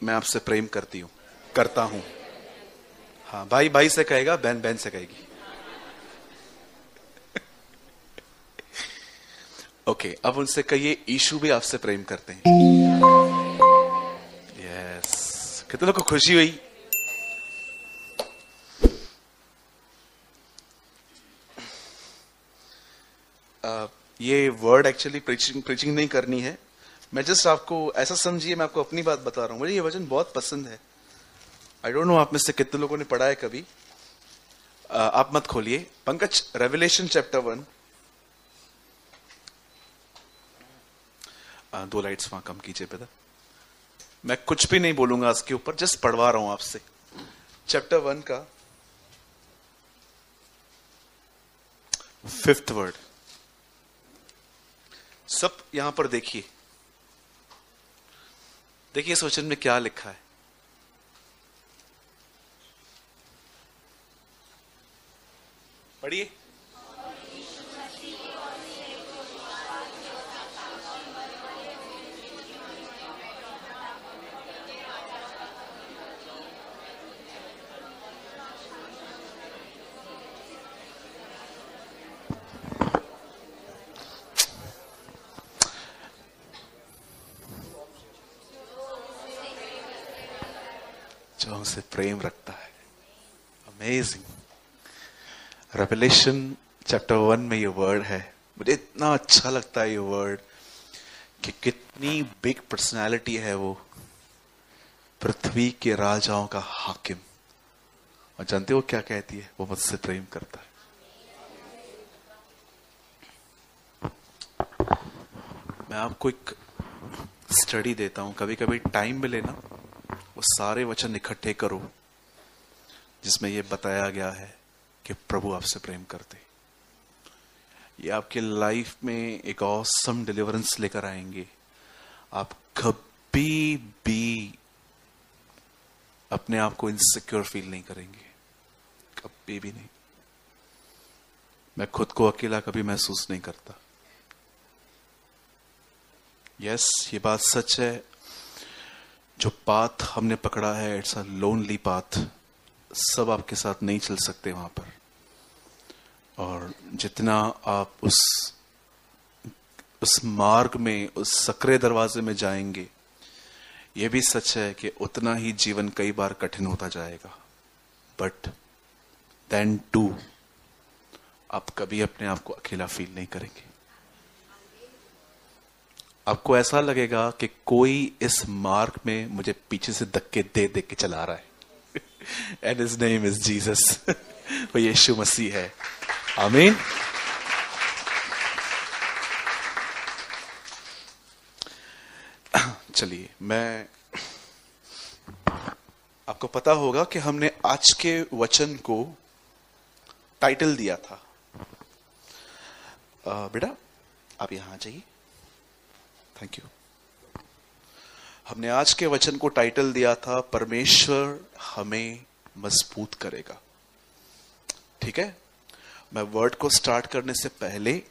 मैं आपसे प्रेम करती हूं, करता हूं। हाँ, भाई भाई से कहेगा, बहन बहन से कहेगी। ओके, अब उनसे कहिए यीशु भी आपसे प्रेम करते हैं। यस, कितने लोगों को खुशी हुई? ये वर्ड एक्चुअली प्रीचिंग नहीं करनी है। मैं जस्ट आपको ऐसा समझिए, मैं आपको अपनी बात बता रहा हूं। मुझे ये वचन बहुत पसंद है। आई डोंट नो आप में से कितने लोगों ने पढ़ा है कभी। आप मत खोलिए पंकज, रेवलेशन चैप्टर 1। 2 लाइट्स वहां कम कीजिए बेटा। मैं कुछ भी नहीं बोलूंगा इसके ऊपर, जस्ट पढ़वा रहा हूं आपसे। चैप्टर 1 का 5th वर्ड। सब यहां पर देखिए, देखिए इस वचन में क्या लिखा है। पढ़िए। जो हमसे प्रेम रखता है। अमेजिंग। रेवलेशन चैप्टर 1 में ये वर्ड है। मुझे इतना अच्छा लगता है ये वर्ड कि कितनी बिग पर्सनालिटी है वो, पृथ्वी के राजाओं का हाकिम। और जानते हो क्या कहती है? वो मुझसे प्रेम करता है। मैं आपको एक स्टडी देता हूं, कभी कभी टाइम मिले ना, वो सारे वचन इकट्ठे करो जिसमें ये बताया गया है कि प्रभु आपसे प्रेम करते। ये आपके लाइफ में एक ऑसम डिलीवरेंस लेकर आएंगे। आप कभी भी अपने आप को इनसिक्योर फील नहीं करेंगे, कभी भी नहीं। मैं खुद को अकेला कभी महसूस नहीं करता। यस, ये बात सच है। जो पाथ हमने पकड़ा है, इट्स अ लोनली पाथ। सब आपके साथ नहीं चल सकते वहां पर। और जितना आप उस मार्ग में, उस सकरे दरवाजे में जाएंगे, यह भी सच है कि उतना ही जीवन कई बार कठिन होता जाएगा। बट देन टू आप कभी अपने आप को अकेला फील नहीं करेंगे। आपको ऐसा लगेगा कि कोई इस मार्ग में मुझे पीछे से धक्के दे दे के चला रहा है। And his name is Jesus. वो यीशु मसीह है। आमीन। चलिए, मैं आपको पता होगा कि हमने आज के वचन को टाइटल दिया था। बेटा आप यहां आ जाइए। Thank you. हमने आज के वचन को टाइटल दिया था, परमेश्वर हमें मजबूत करेगा। ठीक है, मैं वर्ड को स्टार्ट करने से पहले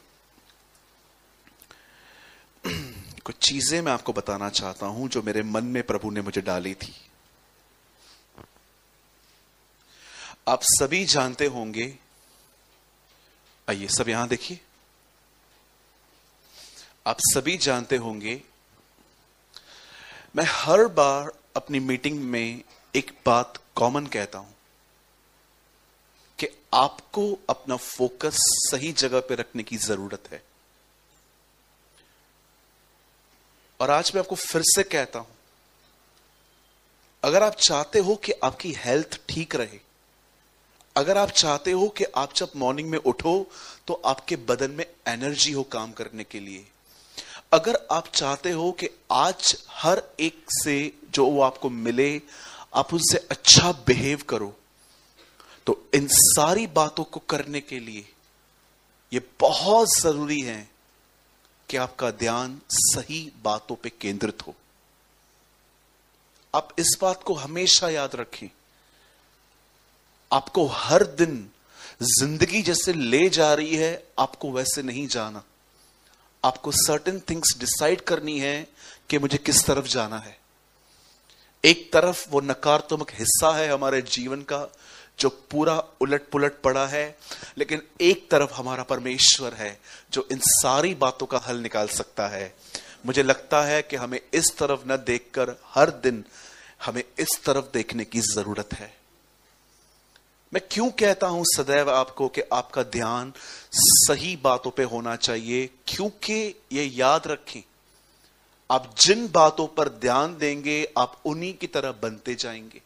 कुछ चीजें मैं आपको बताना चाहता हूं जो मेरे मन में प्रभु ने मुझे डाली थी। आप सभी जानते होंगे, आइए सब यहां देखिए। आप सभी जानते होंगे, मैं हर बार अपनी मीटिंग में एक बात कॉमन कहता हूं कि आपको अपना फोकस सही जगह पे रखने की जरूरत है। और आज मैं आपको फिर से कहता हूं, अगर आप चाहते हो कि आपकी हेल्थ ठीक रहे, अगर आप चाहते हो कि आप जब मॉर्निंग में उठो तो आपके बदन में एनर्जी हो काम करने के लिए, अगर आप चाहते हो कि आज हर एक से जो वो आपको मिले आप उनसे अच्छा बिहेव करो, तो इन सारी बातों को करने के लिए ये बहुत जरूरी है कि आपका ध्यान सही बातों पे केंद्रित हो। आप इस बात को हमेशा याद रखें। आपको हर दिन जिंदगी जैसे ले जा रही है, आपको वैसे नहीं जाना। आपको सर्टेन थिंग्स डिसाइड करनी है कि मुझे किस तरफ जाना है। एक तरफ वो नकारात्मक हिस्सा है हमारे जीवन का जो पूरा उलट पुलट पड़ा है, लेकिन एक तरफ हमारा परमेश्वर है जो इन सारी बातों का हल निकाल सकता है। मुझे लगता है कि हमें इस तरफ न देखकर हर दिन हमें इस तरफ देखने की जरूरत है। मैं क्यों कहता हूं सदैव आपको कि आपका ध्यान सही बातों पे होना चाहिए, क्योंकि ये याद रखें, आप जिन बातों पर ध्यान देंगे आप उन्हीं की तरह बनते जाएंगे।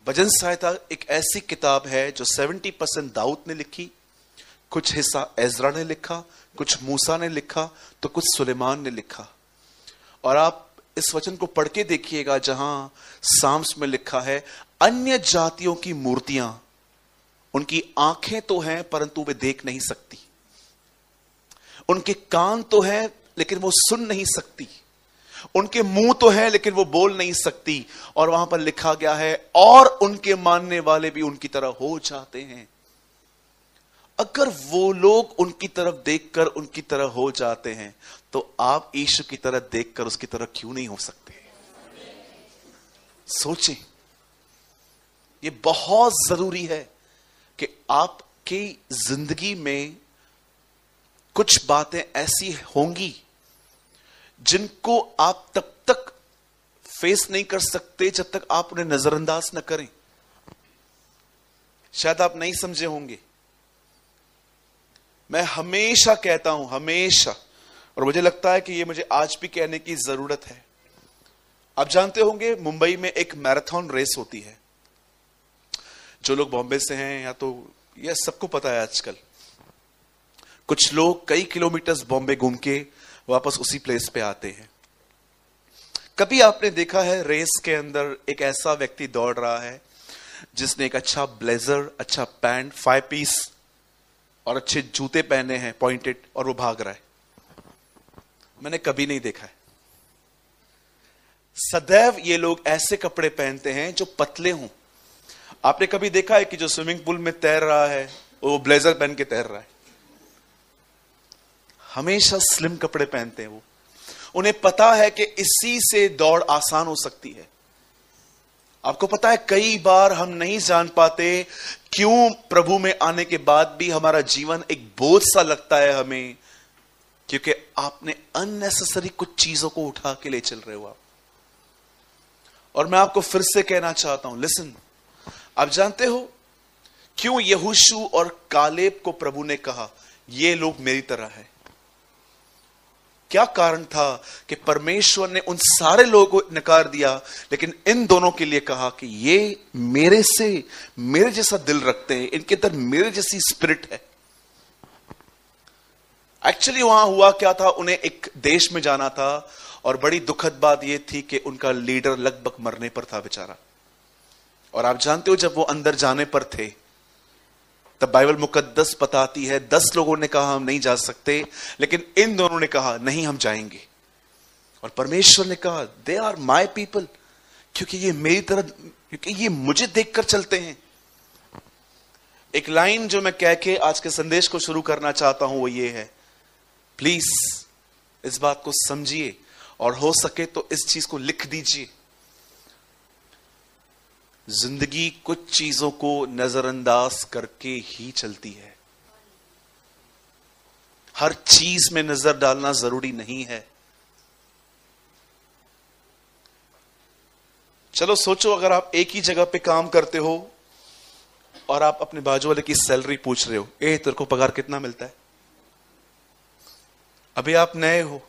भजन संहिता एक ऐसी किताब है जो 70% दाऊद ने लिखी, कुछ हिस्सा एजरा ने लिखा, कुछ मूसा ने लिखा, तो कुछ सुलेमान ने लिखा। और आप इस वचन को पढ़ के देखिएगा जहां साम्स में लिखा है, अन्य जातियों की मूर्तियां, उनकी आंखें तो हैं परंतु वे देख नहीं सकती, उनके कान तो हैं लेकिन वो सुन नहीं सकती, उनके मुंह तो है लेकिन वो बोल नहीं सकती। और वहां पर लिखा गया है, और उनके मानने वाले भी उनकी तरह हो जाते हैं। अगर वो लोग उनकी तरफ देखकर उनकी तरह हो जाते हैं, तो आप यीशु की तरह देखकर उसकी तरह क्यों नहीं हो सकते? सोचें, ये बहुत जरूरी है कि आपकी जिंदगी में कुछ बातें ऐसी होंगी जिनको आप तब तक फेस नहीं कर सकते जब तक आप उन्हें नजरअंदाज न करें। शायद आप नहीं समझे होंगे, मैं हमेशा कहता हूं, हमेशा, और मुझे लगता है कि ये मुझे आज भी कहने की जरूरत है। आप जानते होंगे मुंबई में एक मैराथन रेस होती है। जो लोग बॉम्बे से हैं या तो यह सबको पता है, आजकल कुछ लोग कई किलोमीटर्स बॉम्बे घूम के वापस उसी प्लेस पे आते हैं। कभी आपने देखा है रेस के अंदर एक ऐसा व्यक्ति दौड़ रहा है जिसने एक अच्छा ब्लेजर, अच्छा पैंट, 5 पीस और अच्छे जूते पहने हैं पॉइंटेड, और वो भाग रहा है? मैंने कभी नहीं देखा है। सदैव ये लोग ऐसे कपड़े पहनते हैं जो पतले हों। आपने कभी देखा है कि जो स्विमिंग पूल में तैर रहा है वो ब्लेजर पहन के तैर रहा है? हमेशा स्लिम कपड़े पहनते हैं वो। उन्हें पता है कि इसी से दौड़ आसान हो सकती है। आपको पता है कई बार हम नहीं जान पाते क्यों प्रभु में आने के बाद भी हमारा जीवन एक बोझ सा लगता है हमें, क्योंकि आपने अननेसेसरी कुछ चीजों को उठा के ले चल रहे हो आप। और मैं आपको फिर से कहना चाहता हूं, लिसन, आप जानते हो क्यों यहोशू और कालेब को प्रभु ने कहा ये लोग मेरी तरह है? क्या कारण था कि परमेश्वर ने उन सारे लोगों को नकार दिया, लेकिन इन दोनों के लिए कहा कि ये मेरे से मेरे जैसा दिल रखते हैं, इनके अंदर मेरे जैसी स्पिरिट है। एक्चुअली वहां हुआ क्या था, उन्हें एक देश में जाना था और बड़ी दुखद बात यह थी कि उनका लीडर लगभग मरने पर था बेचारा। और आप जानते हो जब वो अंदर जाने पर थे तब बाइबल मुकद्दस बताती है 10 लोगों ने कहा हम नहीं जा सकते, लेकिन इन दोनों ने कहा नहीं हम जाएंगे। और परमेश्वर ने कहा दे आर माई पीपल, क्योंकि ये मेरी तरह, क्योंकि ये मुझे देखकर चलते हैं। एक लाइन जो मैं कह के आज के संदेश को शुरू करना चाहता हूं वो ये है, प्लीज इस बात को समझिए और हो सके तो इस चीज को लिख दीजिए। जिंदगी कुछ चीजों को नजरअंदाज करके ही चलती है। हर चीज में नजर डालना जरूरी नहीं है। चलो सोचो, अगर आप एक ही जगह पे काम करते हो और आप अपने बाजू वाले की सैलरी पूछ रहे हो, तेरे को पगार कितना मिलता है? अभी आप नए हो,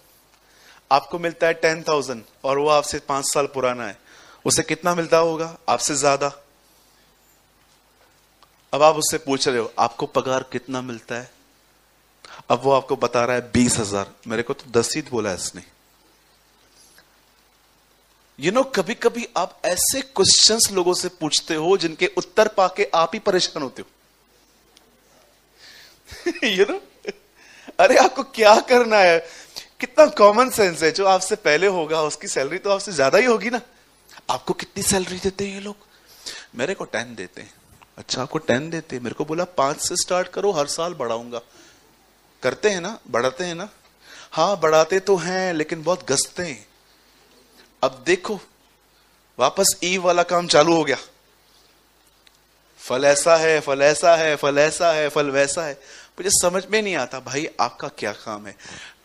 आपको मिलता है 10,000 और वो आपसे 5 साल पुराना है, उसे कितना मिलता होगा? आपसे ज्यादा। अब आप उससे पूछ रहे हो आपको पगार कितना मिलता है? अब वो आपको बता रहा है 20,000। मेरे को तो 10 ही बोला है इसने। कभी कभी आप ऐसे क्वेश्चंस लोगों से पूछते हो जिनके उत्तर पाके आप ही परेशान होते हो। अरे आपको क्या करना है? कितना कॉमन सेंस है, जो आपसे पहले होगा उसकी सैलरी तो आपसे ज्यादा ही होगी ना। आपको कितनी सैलरी देते हैं ये लोग? मेरे को 10 देते हैं। अच्छा, आपको 10 देते हैं? मेरे को बोला 5 से स्टार्ट करो, हर साल बढ़ाऊंगा। करते हैं ना, बढ़ाते हैं ना? हाँ बढ़ाते तो हैं, लेकिन बहुत गसते हैं। अब देखो, वापस ईव वाला काम चालू हो गया। फल ऐसा है, फल ऐसा है, फल ऐसा है, फल वैसा है। मुझे समझ में नहीं आता भाई आपका क्या काम है।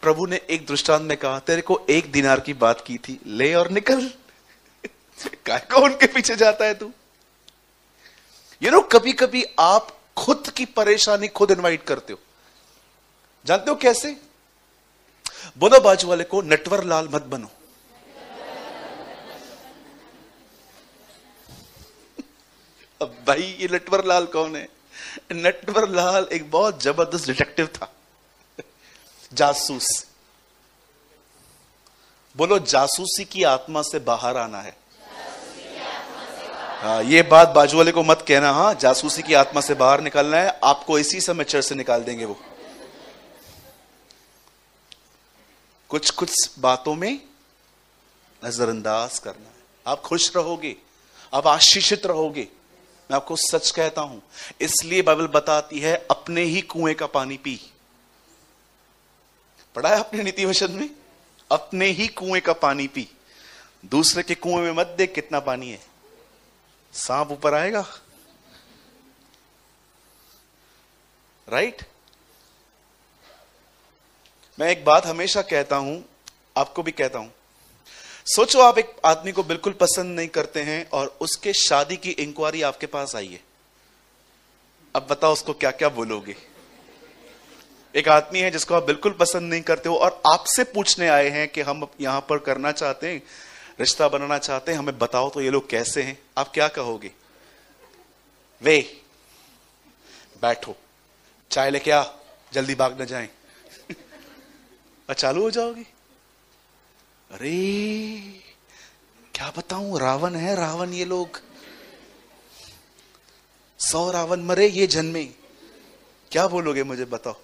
प्रभु ने एक दृष्टांत में कहा, तेरे को 1 दिनार की बात की थी, ले और निकल। काय को उनके पीछे जाता है तू? कभी कभी आप खुद की परेशानी खुद इनवाइट करते हो। जानते हो कैसे? बोलो बाजू वाले को, नटवर लाल मत बनो। अब भाई ये नटवर लाल कौन है? नटवर लाल एक बहुत जबरदस्त डिटेक्टिव था, जासूस। बोलो, जासूसी की आत्मा से बाहर आना है। हाँ, ये बात बाजू वाले को मत कहना। हाँ, जासूसी की आत्मा से बाहर निकलना है। आपको इसी समय चर्च से निकाल देंगे वो। कुछ कुछ बातों में नजरअंदाज करना है। आप खुश रहोगे, आप आशीषित रहोगे। मैं आपको सच कहता हूं, इसलिए बाइबल बताती है अपने ही कुएं का पानी पी। पढ़ा है आपने नीति वचन में? अपने ही कुएं का पानी पी, दूसरे के कुएं में मत देख कितना पानी है, सांप ऊपर आएगा। राइट? मैं एक बात हमेशा कहता हूं, आपको भी कहता हूं। सोचो आप एक आदमी को बिल्कुल पसंद नहीं करते हैं और उसके शादी की इंक्वायरी आपके पास आई है। अब बताओ उसको क्या क्या बोलोगे? एक आदमी है जिसको आप बिल्कुल पसंद नहीं करते हो और आपसे पूछने आए हैं कि हम यहां पर करना चाहते हैं, रिश्ता बनाना चाहते हैं, हमें बताओ तो ये लोग कैसे हैं। आप क्या कहोगे? वे बैठो, चाय लेके आ, जल्दी भाग न जाएं। और चालू हो जाओगी। अरे क्या बताऊं, रावण है रावण। ये लोग 100 रावण मरे ये जन्मे। क्या बोलोगे मुझे बताओ?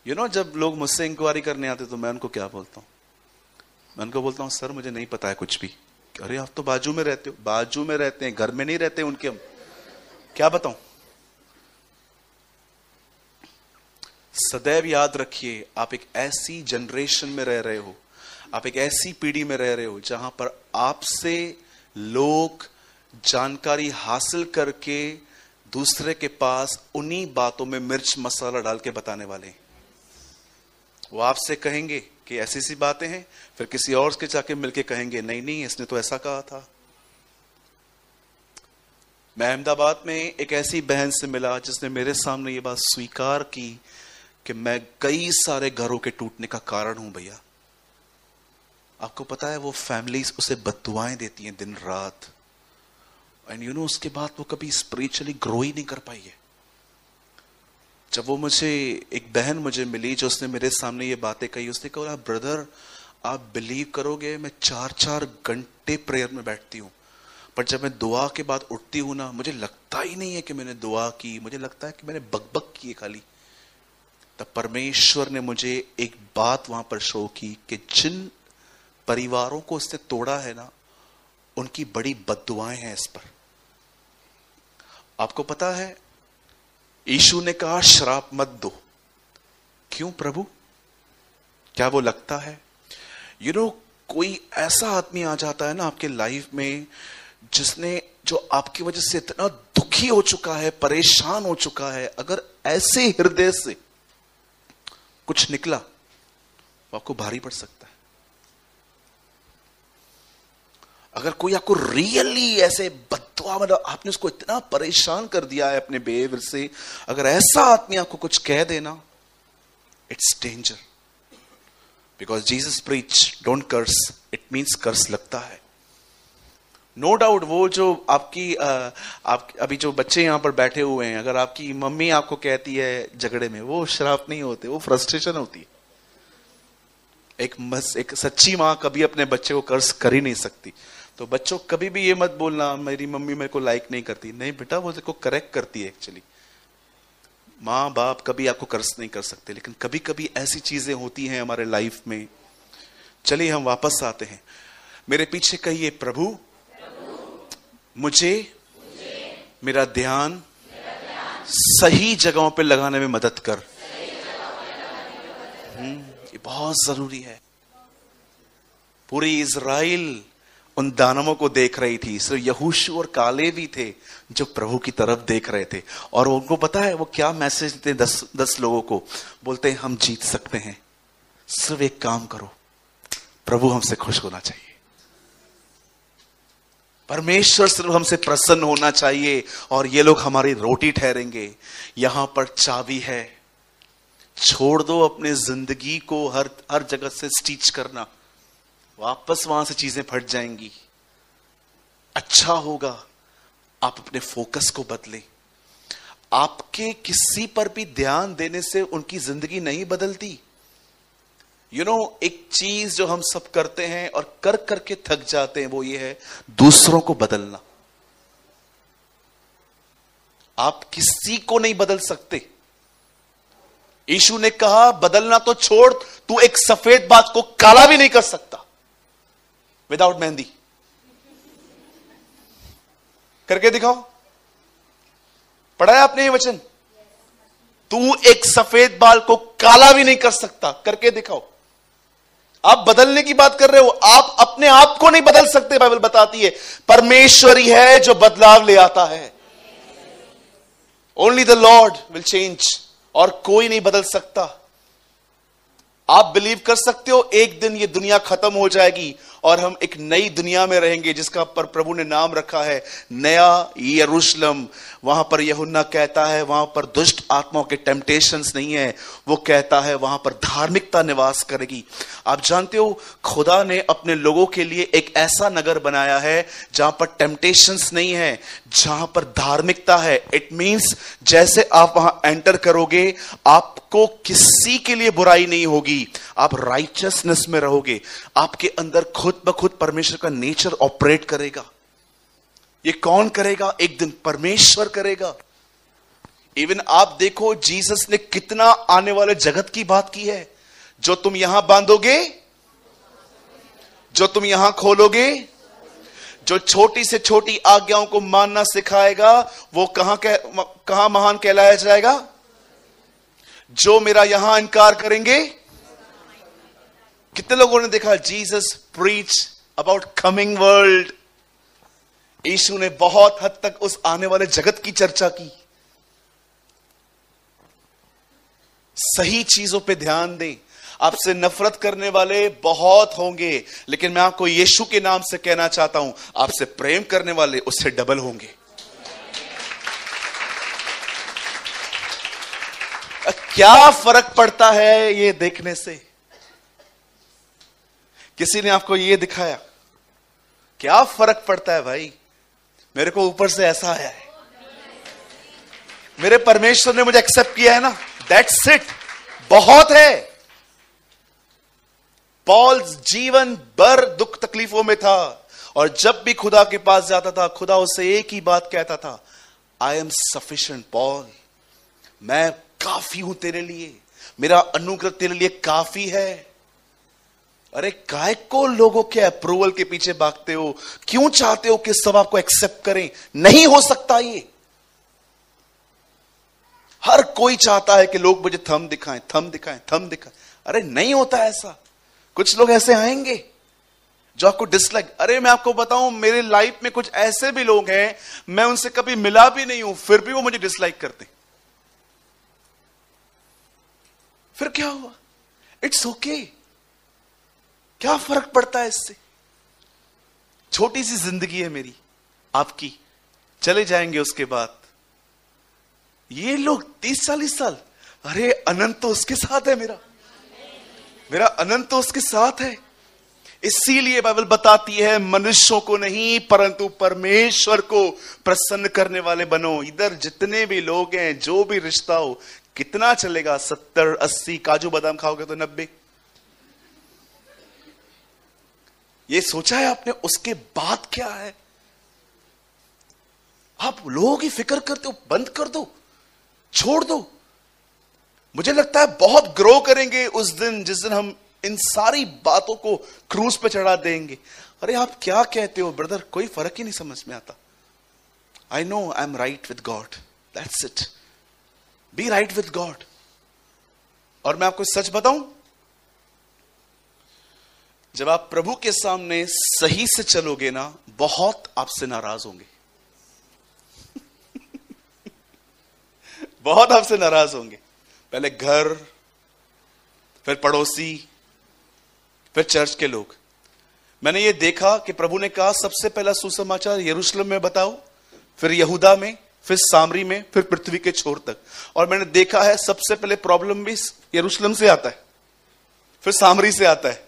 जब लोग मुझसे इंक्वायरी करने आते तो मैं उनको क्या बोलता हूं? मैं उनको बोलता हूं, सर मुझे नहीं पता है कुछ भी। अरे आप तो बाजू में रहते हो। बाजू में रहते हैं, घर में नहीं रहते उनके। हम क्या बताऊं? सदैव याद रखिए, आप एक ऐसी जनरेशन में रह रहे हो, आप एक ऐसी पीढ़ी में रह रहे हो जहां पर आपसे लोग जानकारी हासिल करके दूसरे के पास उन्हीं बातों में मिर्च मसाला डाल के बताने वाले हैं। वो आपसे कहेंगे कि ऐसी सी बातें हैं, फिर किसी और के जाके मिलके कहेंगे नहीं नहीं इसने तो ऐसा कहा था। मैं अहमदाबाद में एक ऐसी बहन से मिला जिसने मेरे सामने ये बात स्वीकार की कि मैं कई सारे घरों के टूटने का कारण हूं भैया। आपको पता है वो फैमिलीज उसे बद्दुआएं देती हैं दिन रात, एंड उसके बाद वो कभी स्पिरिचुअली ग्रो ही नहीं कर पाई है। जब वो मुझे, एक बहन मुझे मिली जो उसने मेरे सामने ये बातें कही, उसने कहा ब्रदर आप बिलीव करोगे मैं 4-4 घंटे प्रेयर में बैठती हूँ, पर जब मैं दुआ के बाद उठती हूँ ना, मुझे लगता ही नहीं है कि मैंने दुआ की, मुझे लगता है कि मैंने बकबक की है खाली। तब परमेश्वर ने मुझे एक बात वहां पर शो की कि जिन परिवारों को उसने तोड़ा है ना, उनकी बड़ी बद्दुआएं हैं इस पर। आपको पता है यीशु ने कहा श्राप मत दो। क्यों प्रभु? क्या वो लगता है? कोई ऐसा आदमी आ जाता है ना आपके लाइफ में जो आपकी वजह से इतना दुखी हो चुका है, परेशान हो चुका है, अगर ऐसे हृदय से कुछ निकला तो आपको भारी पड़ सकता है। अगर कोई आपको रियली ऐसे बद्दुआ, मतलब आपने उसको इतना परेशान कर दिया है अपने बिहेवियर से, अगर ऐसा आदमी आपको कुछ कह देना, it's danger. Because Jesus preach don't curse, it means curse लगता है। नो डाउट वो जो आपकी अभी जो बच्चे यहां पर बैठे हुए हैं, अगर आपकी मम्मी आपको कहती है झगड़े में, वो श्राप नहीं होते, वो फ्रस्ट्रेशन होती है। एक सच्ची मां कभी अपने बच्चे को कर्स कर ही नहीं सकती। तो बच्चों कभी भी ये मत बोलना मेरी मम्मी मेरे को लाइक नहीं करती। नहीं बेटा, वो देखो करेक्ट करती है एक्चुअली। माँ बाप कभी आपको कर्स नहीं कर सकते, लेकिन कभी कभी ऐसी चीजें होती हैं हमारे लाइफ में। चलिए हम वापस आते हैं। मेरे पीछे कहिए, प्रभु मुझे मेरा ध्यान सही जगहों पे लगाने में मदद कर। ये बहुत जरूरी है। पूरी इज़राइल उन दानवों को देख रही थी। सिर्फ यहोशू और कालेब भी थे जो प्रभु की तरफ देख रहे थे। और उनको पता है वो क्या मैसेज देते? 10 लोगों को बोलते हैं हम जीत सकते हैं, सिर्फ एक काम करो, प्रभु हमसे खुश होना चाहिए, परमेश्वर सिर्फ हमसे प्रसन्न होना चाहिए और ये लोग हमारी रोटी ठहरेंगे। यहां पर चाबी है। छोड़ दो अपने जिंदगी को हर जगह से स्टिच करना, वापस वहां से चीजें फट जाएंगी। अच्छा होगा आप अपने फोकस को बदलें। आपके किसी पर भी ध्यान देने से उनकी जिंदगी नहीं बदलती। एक चीज जो हम सब करते हैं और कर करके थक जाते हैं, वो ये है दूसरों को बदलना। आप किसी को नहीं बदल सकते। यीशु ने कहा बदलना तो छोड़, तू एक सफेद बात को काला भी नहीं कर सकता विदाउट मेहंदी। करके दिखाओ। पढ़ा है आपने ये वचन? तू एक सफेद बाल को काला भी नहीं कर सकता, करके दिखाओ। आप बदलने की बात कर रहे हो, आप अपने आप को नहीं बदल सकते। बाइबल बताती है परमेश्वर ही है जो बदलाव ले आता है। Only the Lord will change, और कोई नहीं बदल सकता। आप बिलीव कर सकते हो एक दिन ये दुनिया खत्म हो जाएगी और हम एक नई दुनिया में रहेंगे जिसका पर प्रभु ने नाम रखा है नया यरूशलेम। वहां पर यूहन्ना कहता है वहां पर दुष्ट आत्माओं के टेम्पटेशंस नहीं है, वो कहता है वहां पर धार्मिकता निवास करेगी। आप जानते हो खुदा ने अपने लोगों के लिए एक ऐसा नगर बनाया है जहां पर टेम्पटेशंस नहीं है, जहां पर धार्मिकता है। इट मींस जैसे आप वहां एंटर करोगे आपको किसी के लिए बुराई नहीं होगी, आप राइचसनेस में रहोगे। आपके अंदर खुद ब खुद परमेश्वर का नेचर ऑपरेट करेगा। ये कौन करेगा? एक दिन परमेश्वर करेगा। इवन आप देखो जीसस ने कितना आने वाले जगत की बात की है। जो तुम यहां बांधोगे, जो तुम यहां खोलोगे, जो छोटी से छोटी आज्ञाओं को मानना सिखाएगा वो कहां महान कहलाया जाएगा? जो मेरा यहां इनकार करेंगे। कितने लोगों ने देखा Jesus preach about coming world. यीशु ने बहुत हद तक उस आने वाले जगत की चर्चा की। सही चीजों पे ध्यान दें। आपसे नफरत करने वाले बहुत होंगे, लेकिन मैं आपको यीशु के नाम से कहना चाहता हूं आपसे प्रेम करने वाले उससे डबल होंगे। क्या फर्क पड़ता है ये देखने से? किसी ने आपको ये दिखाया, क्या फर्क पड़ता है भाई? मेरे को ऊपर से ऐसा आया है, मेरे परमेश्वर ने मुझे एक्सेप्ट किया है ना, दैट्स इट, बहुत है। पॉल जीवन भर दुख तकलीफों में था और जब भी खुदा के पास जाता था खुदा उससे एक ही बात कहता था, आई एम सफिशिएंट पॉल, मैं काफी हूं तेरे लिए, मेरा अनुग्रह तेरे लिए काफी है। अरे काय को लोगों के अप्रूवल के पीछे भागते हो? क्यों चाहते हो कि सब आपको एक्सेप्ट करें? नहीं हो सकता ये। हर कोई चाहता है कि लोग मुझे थंब दिखाएं, थंब दिखाएं, थंब दिखाएं। अरे नहीं होता ऐसा। कुछ लोग ऐसे आएंगे जो आपको डिसलाइक। अरे मैं आपको बताऊं मेरे लाइफ में कुछ ऐसे भी लोग हैं मैं उनसे कभी मिला भी नहीं हूं फिर भी वो मुझे डिसलाइक करते। फिर क्या हुआ? It's okay. क्या फर्क पड़ता है इससे? छोटी सी जिंदगी है मेरी आपकी, चले जाएंगे उसके बाद। ये लोग 30-40 साल, अरे अनंत तो उसके साथ है, मेरा अनंत तो उसके साथ है। इसीलिए बाइबल बताती है मनुष्यों को नहीं परंतु परमेश्वर को प्रसन्न करने वाले बनो। इधर जितने भी लोग हैं, जो भी रिश्ता हो, कितना चलेगा? 70-80 काजू बादाम खाओगे तो 90। ये सोचा है आपने उसके बाद क्या है? आप लोगों की फिक्र करते हो, बंद कर दो, छोड़ दो। मुझे लगता है बहुत ग्रो करेंगे उस दिन जिस दिन हम इन सारी बातों को क्रूज पे चढ़ा देंगे। अरे आप क्या कहते हो ब्रदर? कोई फर्क ही नहीं समझ में आता। I know I am right with God, that's it. Be right with God. और मैं आपको सच बताऊं, जब आप प्रभु के सामने सही से चलोगे ना, बहुत आपसे नाराज होंगे। बहुत आपसे नाराज होंगे। पहले घर, फिर पड़ोसी, फिर चर्च के लोग। मैंने ये देखा कि प्रभु ने कहा सबसे पहला सुसमाचार यरूशलेम में बताओ, फिर यहूदा में, फिर सामरी में, फिर पृथ्वी के छोर तक। और मैंने देखा है सबसे पहले प्रॉब्लम भी यरूशलेम से आता है, फिर सामरी से आता है,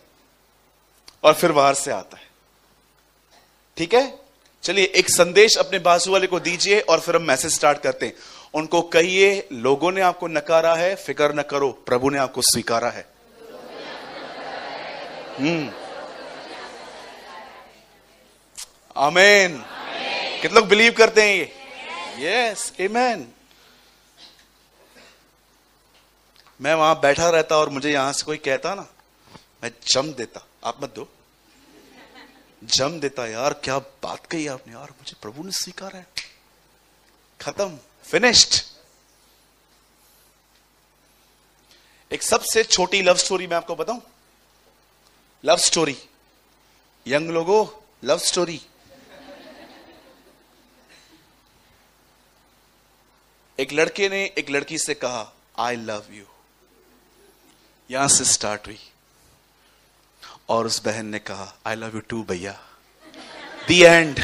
और फिर बाहर से आता है। ठीक है, चलिए एक संदेश अपने बाजू वाले को दीजिए और फिर हम मैसेज स्टार्ट करते हैं। उनको कहिए, लोगों ने आपको नकारा है, फिक्र न करो, प्रभु ने आपको स्वीकारा है। आमीन। कितने लोग बिलीव करते हैं ये? यस, आमीन। मैं वहां बैठा रहता और मुझे यहां से कोई कहता ना, मैं जम देता। आप मत दो, जम देता। यार क्या बात कही आपने, यार मुझे प्रभु ने स्वीकारा है। खत्म, फिनिश्ड। एक सबसे छोटी लव स्टोरी मैं आपको बताऊं। लव स्टोरी, यंग लोगों, लव स्टोरी। एक लड़के ने एक लड़की से कहा आई लव यू। यहां से स्टार्ट हुई। और उस बहन ने कहा आई लव यू टू भैया। The end.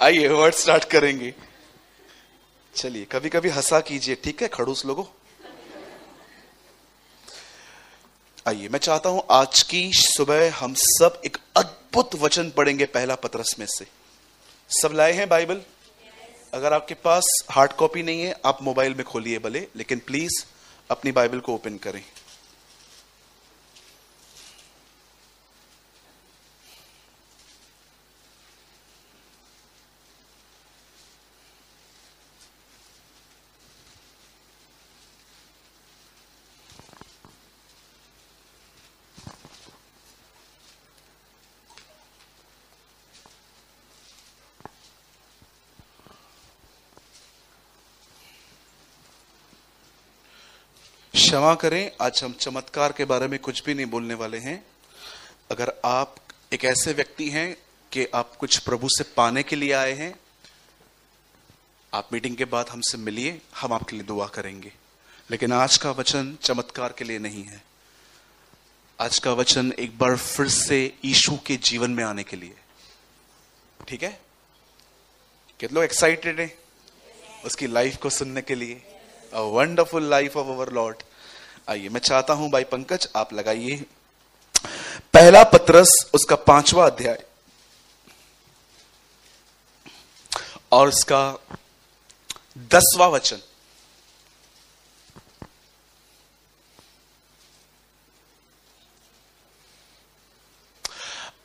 आइए वर्ड स्टार्ट करेंगे। चलिए कभी कभी हंसा कीजिए, ठीक है खड़ूस लोगों। आइए, मैं चाहता हूं आज की सुबह हम सब एक अद्भुत वचन पढ़ेंगे पहला पतरस में से। सब लाए हैं बाइबल? अगर आपके पास हार्ड कॉपी नहीं है, आप मोबाइल में खोलिए भले, लेकिन प्लीज अपनी बाइबल को ओपन करें। क्षमा करें, आज हम चमत्कार के बारे में कुछ भी नहीं बोलने वाले हैं। अगर आप एक ऐसे व्यक्ति हैं कि आप कुछ प्रभु से पाने के लिए आए हैं, आप मीटिंग के बाद हमसे मिलिए, हम आपके लिए दुआ करेंगे। लेकिन आज का वचन चमत्कार के लिए नहीं है। आज का वचन एक बार फिर से यीशु के जीवन में आने के लिए। ठीक है, कितने लोग एक्साइटेड हैं उसकी लाइफ को सुनने के लिए? A wonderful life of our Lord. आइए, मैं चाहता हूं भाई पंकज आप लगाइए पहला पतरस उसका 5वां अध्याय और उसका 10वां वचन।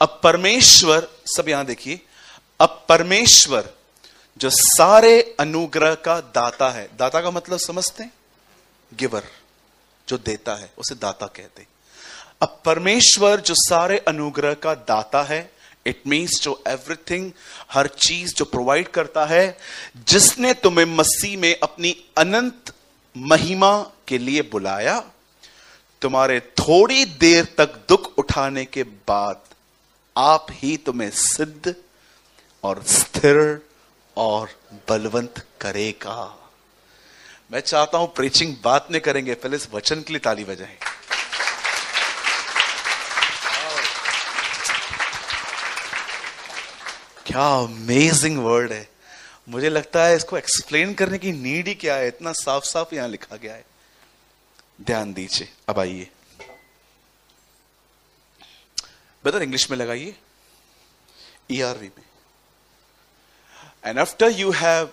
अब परमेश्वर, सब यहां देखिए, अब परमेश्वर जो सारे अनुग्रह का दाता है। दाता का मतलब समझते हैं? गिवर, जो देता है उसे दाता कहते हैं। अब परमेश्वर जो सारे अनुग्रह का दाता है, इट मीन्स जो एवरीथिंग, हर चीज जो प्रोवाइड करता है, जिसने तुम्हें मसीह में अपनी अनंत महिमा के लिए बुलाया, तुम्हारे थोड़ी देर तक दुख उठाने के बाद आप ही तुम्हें सिद्ध और स्थिर और बलवंत करेगा। मैं चाहता हूं प्रीचिंग बात में करेंगे, पहले इस वचन के लिए ताली बजाएं। क्या अमेजिंग वर्ड है। मुझे लगता है इसको एक्सप्लेन करने की नीड ही क्या है, इतना साफ साफ यहां लिखा गया है। ध्यान दीजिए। अब आइए, ब्रदर इंग्लिश में लगाइए, ERV में। And after you have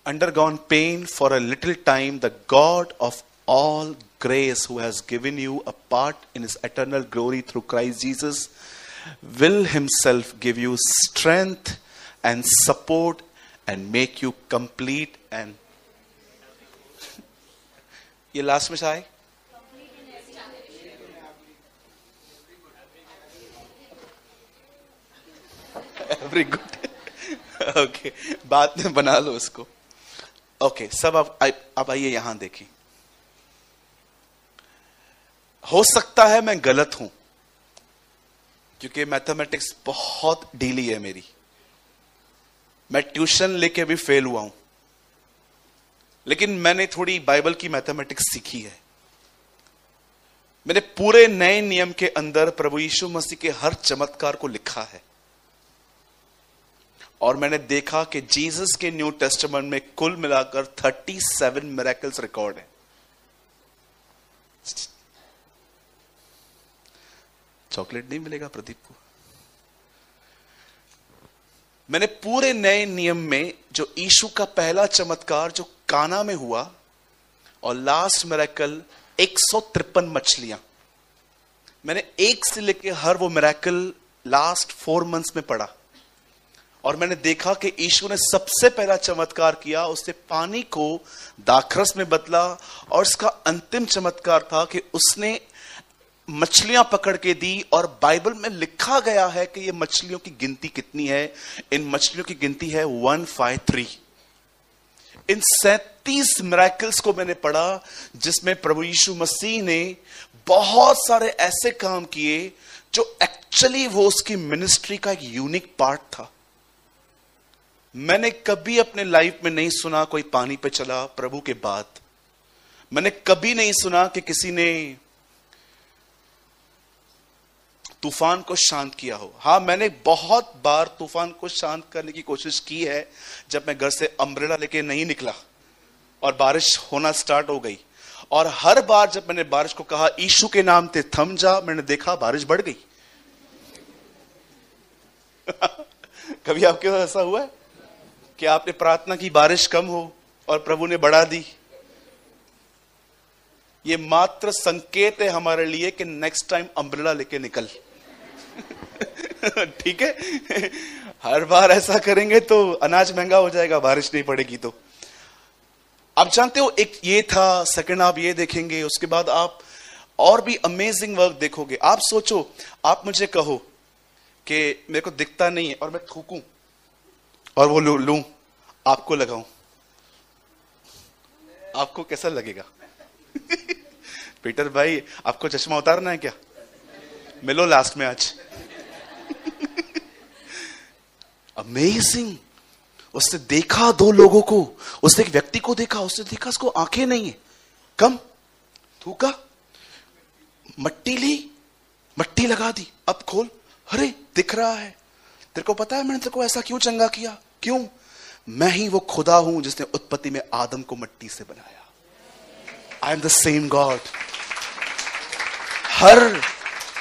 undergone pain for a little time, the God of all grace, who has given you a part in his eternal glory through Christ Jesus, will himself give you strength and support and make you complete and ये last में आए, every good. Okay, बाद में बना लो उसको। Okay, सब अब आइए यहां देखिए। हो सकता है मैं गलत हूं, क्योंकि मैथमेटिक्स बहुत ढीली है मेरी। मैं ट्यूशन लेके भी फेल हुआ हूं, लेकिन मैंने थोड़ी बाइबल की मैथमेटिक्स सीखी है। मैंने पूरे नए नियम के अंदर प्रभु यीशु मसीह के हर चमत्कार को लिखा है, और मैंने देखा कि जीसस के न्यू टेस्टामेंट में कुल मिलाकर 37 मिरेकल्स रिकॉर्ड है। चॉकलेट नहीं मिलेगा प्रदीप को। मैंने पूरे नए नियम में जो यीशु का पहला चमत्कार जो काना में हुआ, और लास्ट मिरेकल 153 मछलियां, मैंने एक से लेके हर वो मिरेकल लास्ट 4 मंथ्स में पढ़ा। और मैंने देखा कि यीशु ने सबसे पहला चमत्कार किया, उससे पानी को दाखरस में बदला। और इसका अंतिम चमत्कार था कि उसने मछलियां पकड़ के दी, और बाइबल में लिखा गया है कि ये मछलियों की गिनती कितनी है। इन मछलियों की गिनती है 153। इन 37 मिरेकल्स को मैंने पढ़ा, जिसमें प्रभु यीशु मसीह ने बहुत सारे ऐसे काम किए जो एक्चुअली वो उसकी मिनिस्ट्री का एक यूनिक पार्ट था। मैंने कभी अपने लाइफ में नहीं सुना कोई पानी पे चला प्रभु के बाद। मैंने कभी नहीं सुना कि किसी ने तूफान को शांत किया हो। हां, मैंने बहुत बार तूफान को शांत करने की कोशिश की है, जब मैं घर से अम्ब्रेला लेके नहीं निकला और बारिश होना स्टार्ट हो गई। और हर बार जब मैंने बारिश को कहा यीशु के नाम से थम जा, मैंने देखा बारिश बढ़ गई। कभी आपके साथ ऐसा हुआ है कि आपने प्रार्थना की बारिश कम हो और प्रभु ने बढ़ा दी? ये मात्र संकेत है हमारे लिए कि नेक्स्ट टाइम अम्ब्रेला लेके निकल। ठीक है, हर बार ऐसा करेंगे तो अनाज महंगा हो जाएगा, बारिश नहीं पड़ेगी तो। आप जानते हो, एक ये था, सेकंड आप ये देखेंगे, उसके बाद आप और भी अमेजिंग वर्क देखोगे। आप सोचो, आप मुझे कहो कि मेरे को दिखता नहीं है और मैं थूकूं और वो लूं, आपको लगाऊं, आपको कैसा लगेगा? पीटर भाई, आपको चश्मा उतारना है क्या? मिलो लास्ट में आज। अमेजिंग। उसने देखा 2 लोगों को, उसने एक व्यक्ति को देखा, उसने देखा उसको आंखें नहीं है, कम थूका, मट्टी ली, मट्टी लगा दी, अब खोल, अरे दिख रहा है। तेरे को पता है मैंने तेरे को ऐसा क्यों चंगा किया? क्यों? मैं ही वो खुदा हूं जिसने उत्पत्ति में आदम को मट्टी से बनाया। I am the same God.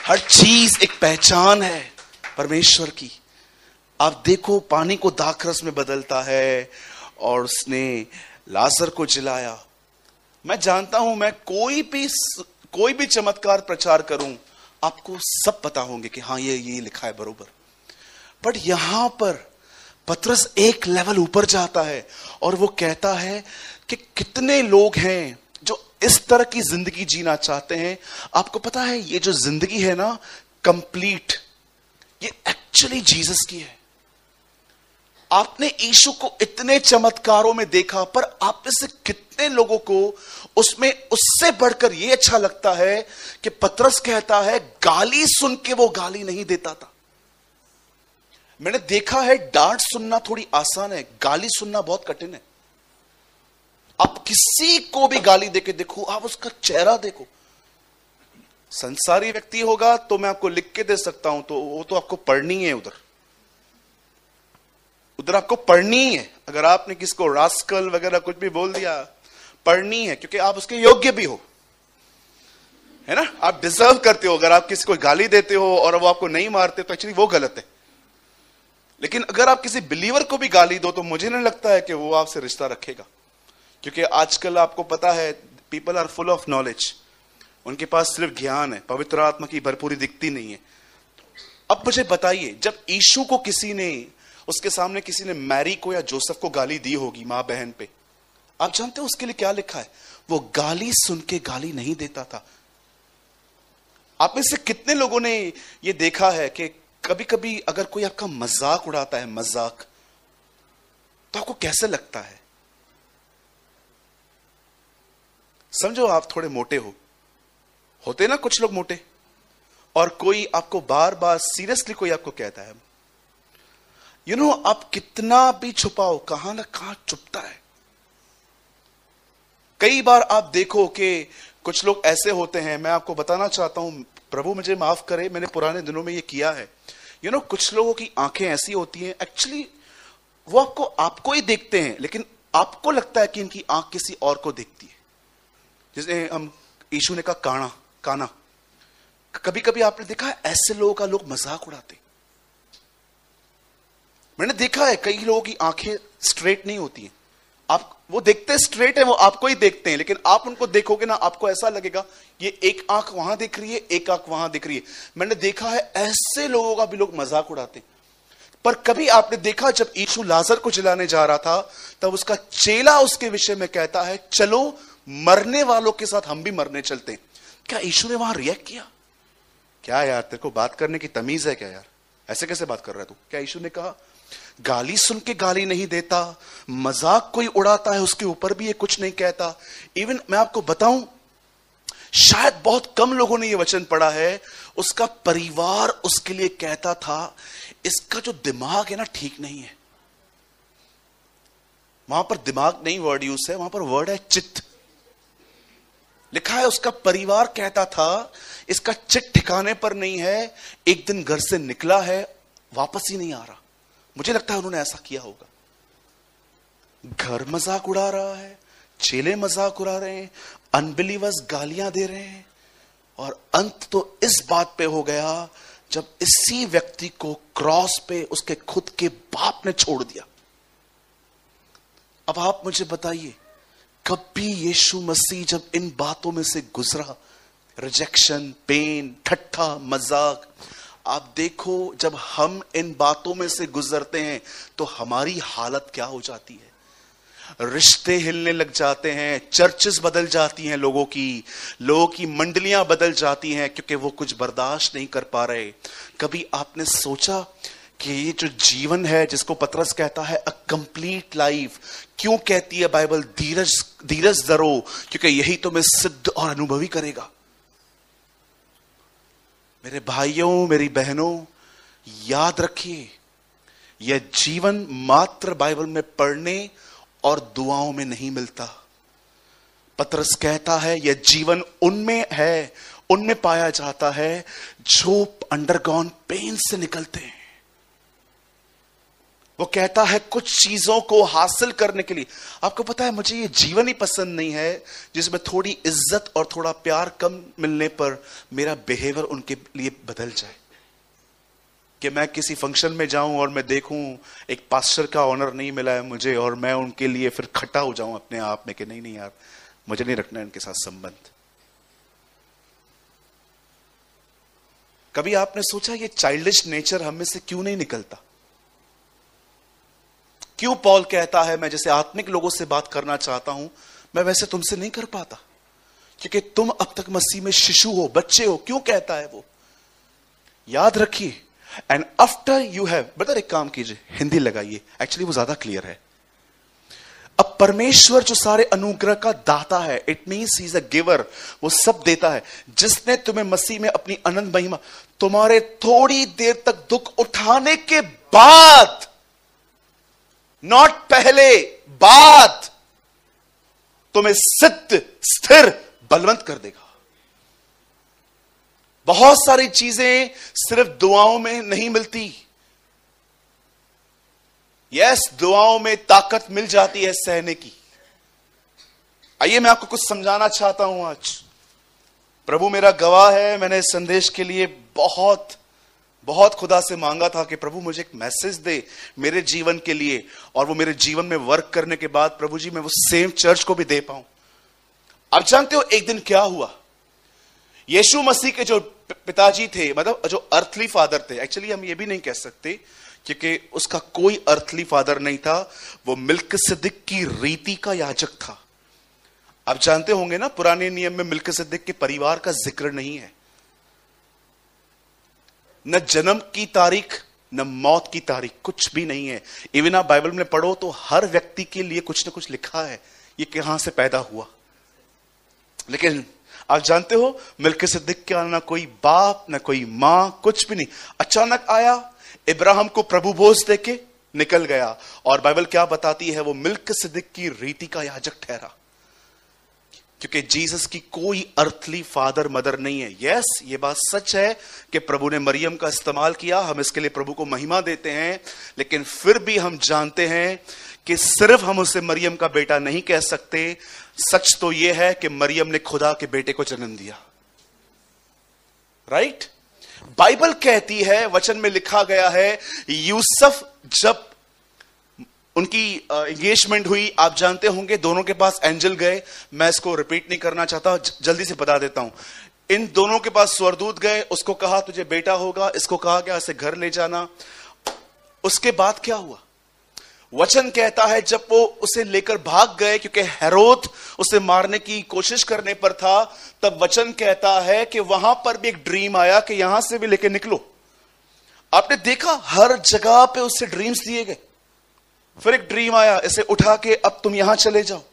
हर चीज एक पहचान है परमेश्वर की। आप देखो, पानी को दाखरस में बदलता है, और उसने लाजर को जिलाया। मैं जानता हूं, मैं कोई भी चमत्कार प्रचार करूं, आपको सब पता होंगे कि हाँ ये लिखा है बरोबर। बट यहां पर पतरस एक लेवल ऊपर जाता है, और वो कहता है कि कितने लोग हैं जो इस तरह की जिंदगी जीना चाहते हैं। आपको पता है, ये जो जिंदगी है ना, कंप्लीट, ये एक्चुअली जीसस की है। आपने यीशु को इतने चमत्कारों में देखा, पर आप में से कितने लोगों को उसमें उससे बढ़कर यह अच्छा लगता है कि पतरस कहता है गाली सुन के वो गाली नहीं देता था। मैंने देखा है, डांट सुनना थोड़ी आसान है, गाली सुनना बहुत कठिन है। आप किसी को भी गाली देके देखो, आप उसका चेहरा देखो। संसारी व्यक्ति होगा तो मैं आपको लिख के दे सकता हूं, तो वो तो आपको पढ़नी है, उधर आपको पढ़नी है। अगर आपने किसको रास्कल वगैरह कुछ भी बोल दिया, पढ़नी है, क्योंकि आप उसके योग्य भी हो, है ना? आप डिजर्व करते हो। अगर आप किसी को गाली देते हो और वो आपको नहीं मारते तो एक्चुअली वो गलत है। लेकिन अगर आप किसी बिलीवर को भी गाली दो तो मुझे नहीं लगता है कि वो आपसे रिश्ता रखेगा, क्योंकि आजकल आपको पता है people are full of knowledge. उनके पास सिर्फ ज्ञान है, पवित्र आत्मा की भरपूरी दिखती नहीं है। अब मुझे बताइए, जब यीशु को उसके सामने किसी ने मैरी को या जोसेफ को गाली दी होगी, मां बहन पे, आप जानते हो उसके लिए क्या लिखा है? वो गाली सुन के गाली नहीं देता था। आप में से कितने लोगों ने ये देखा है कि कभी कभी अगर कोई आपका मजाक उड़ाता है, मजाक, तो आपको कैसे लगता है? समझो आप थोड़े मोटे होते ना कुछ लोग मोटे, और कोई आपको बार बार सीरियसली कोई आपको कहता है, आप कितना भी छुपाओ कहां ना कहां चुपता है। कई बार आप देखो कि कुछ लोग ऐसे होते हैं, मैं आपको बताना चाहता हूं, प्रभु मुझे माफ करे, मैंने पुराने दिनों में ये किया है। कुछ लोगों की आंखें ऐसी होती हैं, एक्चुअली वो आपको ही देखते हैं, लेकिन आपको लगता है कि इनकी आंख किसी और को देखती है। जैसे हम यीशु ने कहा काना, कभी कभी आपने देखा है ऐसे लोगों का लोग मजाक उड़ाते। मैंने देखा है कई लोगों की आंखें स्ट्रेट नहीं होती हैं, वो देखते स्ट्रेट है, वो आपको ही देखते हैं, लेकिन आप उनको देखोगे ना, आपको ऐसा लगेगा ये एक आंख वहां दिख रही है, एक आंख वहां दिख रही है। मैंने देखा है ऐसे लोगों का भी लोग मजाक उड़ाते हैं। पर कभी आपने देखा जब यीशु लाजर को जिलाने जा रहा था, तब उसका चेला उसके विषय में कहता है, चलो मरने वालों के साथ हम भी मरने चलते हैं। क्या यीशु ने वहां रिएक्ट किया? क्या यार, तेरे को बात करने की तमीज है क्या यार? ऐसे कैसे बात कर रहा है तू? क्या यीशु ने कहा? गाली सुन के गाली नहीं देता, मजाक कोई उड़ाता है उसके ऊपर भी ये कुछ नहीं कहता। इवन मैं आपको बताऊं, शायद बहुत कम लोगों ने ये वचन पढ़ा है, उसका परिवार उसके लिए कहता था, इसका जो दिमाग है ना ठीक नहीं है। वहां पर दिमाग नहीं वर्ड यूज है, वहां पर वर्ड है चित्त। लिखा है उसका परिवार कहता था, इसका चित्त ठिकाने पर नहीं है, एक दिन घर से निकला है वापस ही नहीं आ रहा। मुझे लगता है उन्होंने ऐसा किया होगा। घर मजाक उड़ा रहा है, चेले मजाक उड़ा रहे हैं, अनबिलीवर्स गालियां दे रहे हैं, और अंत तो इस बात पे हो गया जब इसी व्यक्ति को क्रॉस पे उसके खुद के बाप ने छोड़ दिया। अब आप मुझे बताइए, कभी यीशु मसीह जब इन बातों में से गुजरा, रिजेक्शन, पेन, ठट्ठा, मजाक, आप देखो जब हम इन बातों में से गुजरते हैं तो हमारी हालत क्या हो जाती है। रिश्ते हिलने लग जाते हैं, चर्चेस बदल जाती हैं, लोगों की मंडलियां बदल जाती हैं, क्योंकि वो कुछ बर्दाश्त नहीं कर पा रहे। कभी आपने सोचा कि ये जो जीवन है जिसको पतरस कहता है अ कंप्लीट लाइफ, क्यों कहती है बाइबल धीरज धरो? क्योंकि यही तुम्हें सिद्ध और अनुभवी करेगा। मेरे भाइयों, मेरी बहनों, याद रखिए, यह जीवन मात्र बाइबल में पढ़ने और दुआओं में नहीं मिलता। पतरस कहता है यह जीवन उनमें है, उनमें पाया जाता है जो अंडरगॉन पेन से निकलते हैं। वो कहता है कुछ चीजों को हासिल करने के लिए, आपको पता है मुझे ये जीवन ही पसंद नहीं है जिसमें थोड़ी इज्जत और थोड़ा प्यार कम मिलने पर मेरा बिहेवियर उनके लिए बदल जाए। कि मैं किसी फंक्शन में जाऊं और मैं देखूं एक पास्टर का ऑनर नहीं मिला है मुझे, और मैं उनके लिए फिर खट्टा हो जाऊं अपने आप में कि नहीं यार, मुझे नहीं रखना इनके साथ संबंध। कभी आपने सोचा ये चाइल्डिश नेचर हम में से क्यों नहीं निकलता? क्यों पॉल कहता है मैं जैसे आत्मिक लोगों से बात करना चाहता हूं, मैं वैसे तुमसे नहीं कर पाता, क्योंकि तुम अब तक मसीह में शिशु हो, बच्चे हो। क्यों कहता है वो? याद रखिए, and after you have, brother एक काम कीजिए, हिंदी लगाइए, एक्चुअली वो ज्यादा क्लियर है। अब परमेश्वर जो सारे अनुग्रह का दाता है, it means he is a giver, वो सब देता है। जिसने तुम्हें मसीह में अपनी अनंत महिमा, तुम्हारे थोड़ी देर तक दुख उठाने के बाद, नॉट पहले, बाद, तुम्हें सिद्ध, स्थिर, बलवंत कर देगा। बहुत सारी चीजें सिर्फ दुआओं में नहीं मिलती। यस, दुआओं में ताकत मिल जाती है सहने की। आइए मैं आपको कुछ समझाना चाहता हूं आज। प्रभु मेरा गवाह है, मैंने इस संदेश के लिए बहुत बहुत खुदा से मांगा था कि प्रभु मुझे एक मैसेज दे मेरे जीवन के लिए, और वो मेरे जीवन में वर्क करने के बाद प्रभु जी मैं वो सेम चर्च को भी दे पाऊं। आप जानते हो एक दिन क्या हुआ? यीशु मसीह के जो पिताजी थे, मतलब जो अर्थली फादर थे, एक्चुअली हम ये भी नहीं कह सकते क्योंकि उसका कोई अर्थली फादर नहीं था, वो मिल्किसिदक की रीति का याजक था। आप जानते होंगे ना, पुराने नियम में मिल्किसिदक के परिवार का जिक्र नहीं है, न जन्म की तारीख न मौत की तारीख, कुछ भी नहीं है। इवन आप बाइबल में पढ़ो तो हर व्यक्ति के लिए कुछ न कुछ लिखा है, ये कहां से पैदा हुआ। लेकिन आप जानते हो मिल्किसिदक का ना कोई बाप ना कोई मां, कुछ भी नहीं, अचानक आया, इब्राहिम को प्रभु भोज देके निकल गया। और बाइबल क्या बताती है, वो मिल्किसिदक की रीति का याजक ठहरा, क्योंकि जीसस की कोई अर्थली फादर मदर नहीं है। यस, ये बात सच है कि प्रभु ने मरियम का इस्तेमाल किया, हम इसके लिए प्रभु को महिमा देते हैं, लेकिन फिर भी हम जानते हैं कि सिर्फ हम उसे मरियम का बेटा नहीं कह सकते। सच तो यह है कि मरियम ने खुदा के बेटे को जन्म दिया, राइट? बाइबल कहती है, वचन में लिखा गया है, यूसुफ जब उनकी एंगेजमेंट हुई, आप जानते होंगे, दोनों के पास एंजल गए। मैं इसको रिपीट नहीं करना चाहता, जल्दी से बता देता हूं। इन दोनों के पास स्वर्गदूत गए, उसको कहा तुझे बेटा होगा, इसको कहा गया इसे घर ले जाना। उसके बाद क्या हुआ? वचन कहता है जब वो उसे लेकर भाग गए, क्योंकि हेरोद उसे मारने की कोशिश करने पर था, तब वचन कहता है कि वहां पर भी एक ड्रीम आया कि यहां से भी लेकर निकलो। आपने देखा हर जगह पे उससे ड्रीम्स दिए गए। फिर एक ड्रीम आया, इसे उठा के अब तुम यहां चले जाओ।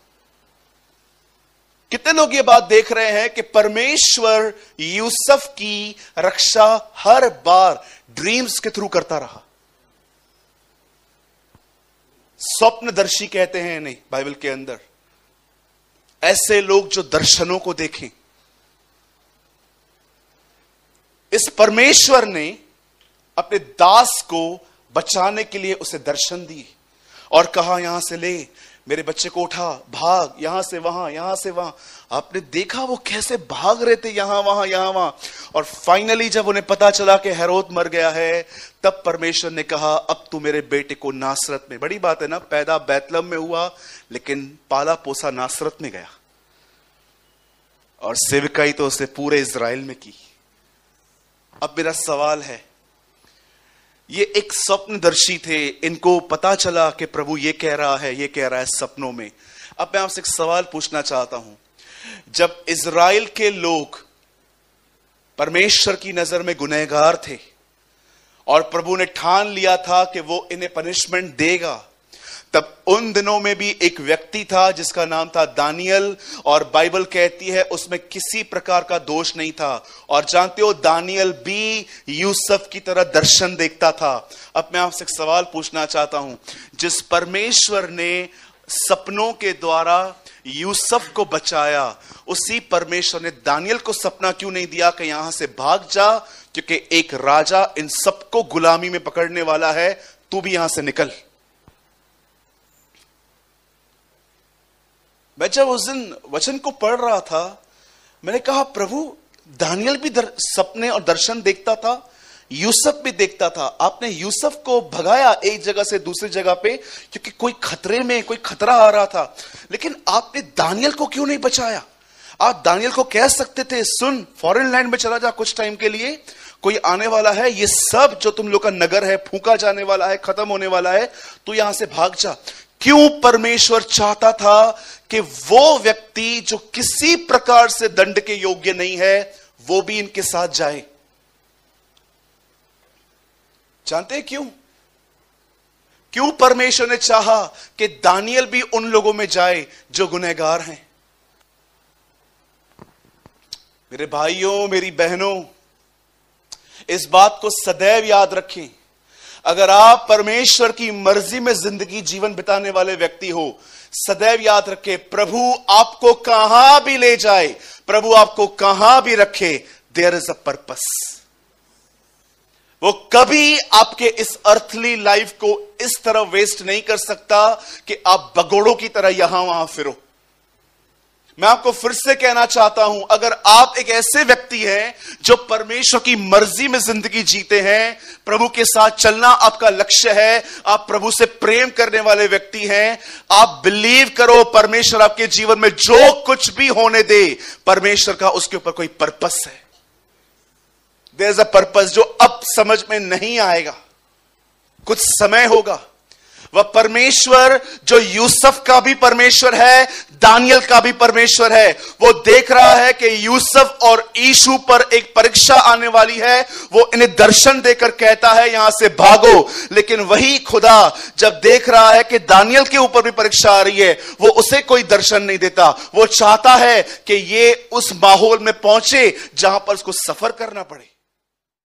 कितने लोग ये बात देख रहे हैं कि परमेश्वर यूसुफ की रक्षा हर बार ड्रीम्स के थ्रू करता रहा। स्वप्नदर्शी कहते हैं इन्हें बाइबल के अंदर, ऐसे लोग जो दर्शनों को देखें। इस परमेश्वर ने अपने दास को बचाने के लिए उसे दर्शन दिए और कहा यहां से ले, मेरे बच्चे को उठा, भाग, यहां से वहां, यहां से वहां। आपने देखा वो कैसे भाग रहे थे, यहां वहां यहां वहां। और फाइनली जब उन्हें पता चला कि हेरोद मर गया है, तब परमेश्वर ने कहा अब तू मेरे बेटे को नासरत में, बड़ी बात है ना, पैदा बैतलहम में हुआ लेकिन पाला पोसा नासरत में गया, और सेवकाई तो उसने पूरे इजराइल में की। अब मेरा सवाल है, ये एक स्वप्नदर्शी थे, इनको पता चला कि प्रभु ये कह रहा है, ये कह रहा है सपनों में। अब मैं आपसे एक सवाल पूछना चाहता हूं, जब इजराइल के लोग परमेश्वर की नजर में गुनहगार थे और प्रभु ने ठान लिया था कि वो इन्हें पनिशमेंट देगा, तब उन दिनों में भी एक व्यक्ति था जिसका नाम था दानियल, और बाइबल कहती है उसमें किसी प्रकार का दोष नहीं था। और जानते हो दानियल भी यूसुफ की तरह दर्शन देखता था। अब मैं आपसे एक सवाल पूछना चाहता हूं, जिस परमेश्वर ने सपनों के द्वारा यूसुफ को बचाया, उसी परमेश्वर ने दानियल को सपना क्यों नहीं दिया कि यहां से भाग जा, क्योंकि एक राजा इन सबको गुलामी में पकड़ने वाला है, तू भी यहां से निकल। मैं जब उस दिन वचन को पढ़ रहा था, मैंने कहा प्रभु, दानियल भी सपने और दर्शन देखता था, यूसुफ भी देखता था, आपने यूसुफ को भगाया एक जगह से दूसरी जगह पे क्योंकि कोई खतरे में, कोई खतरा आ रहा था, लेकिन आपने दानियल को क्यों नहीं बचाया? आप दानियल को कह सकते थे सुन, फॉरेन लैंड में चला जा कुछ टाइम के लिए, कोई आने वाला है, ये सब जो तुम लोग का नगर है फूंका जाने वाला है, खत्म होने वाला है, तू यहां से भाग जा। क्यों परमेश्वर चाहता था कि वो व्यक्ति जो किसी प्रकार से दंड के योग्य नहीं है, वो भी इनके साथ जाए? जानते हैं क्यों? क्यों परमेश्वर ने चाहा कि दानियल भी उन लोगों में जाए जो गुनहगार हैं? मेरे भाइयों, मेरी बहनों, इस बात को सदैव याद रखें, अगर आप परमेश्वर की मर्जी में जिंदगी जीवन बिताने वाले व्यक्ति हो, सदैव याद रखें, प्रभु आपको कहां भी ले जाए, प्रभु आपको कहां भी रखे, देयर इज अ पर्पस। वो कभी आपके इस अर्थली लाइफ को इस तरह वेस्ट नहीं कर सकता कि आप बगोड़ों की तरह यहां वहां फिरो। मैं आपको फिर से कहना चाहता हूं, अगर आप एक ऐसे व्यक्ति हैं जो परमेश्वर की मर्जी में जिंदगी जीते हैं, प्रभु के साथ चलना आपका लक्ष्य है, आप प्रभु से प्रेम करने वाले व्यक्ति हैं, आप बिलीव करो परमेश्वर आपके जीवन में जो कुछ भी होने दे, परमेश्वर का उसके ऊपर कोई पर्पस है। देयर इज अ पर्पस जो अब समझ में नहीं आएगा, कुछ समय होगा। वह परमेश्वर जो यूसुफ का भी परमेश्वर है, दानियल का भी परमेश्वर है। वो देख रहा है कि यूसुफ और यीशु पर एक परीक्षा आने वाली है, वो इन्हें दर्शन देकर कहता है यहां से भागो। लेकिन वही खुदा जब देख रहा है कि दानियल के ऊपर भी परीक्षा आ रही है, वो उसे कोई दर्शन नहीं देता। वो चाहता है कि ये उस माहौल में पहुंचे जहां पर उसको सफर करना पड़े।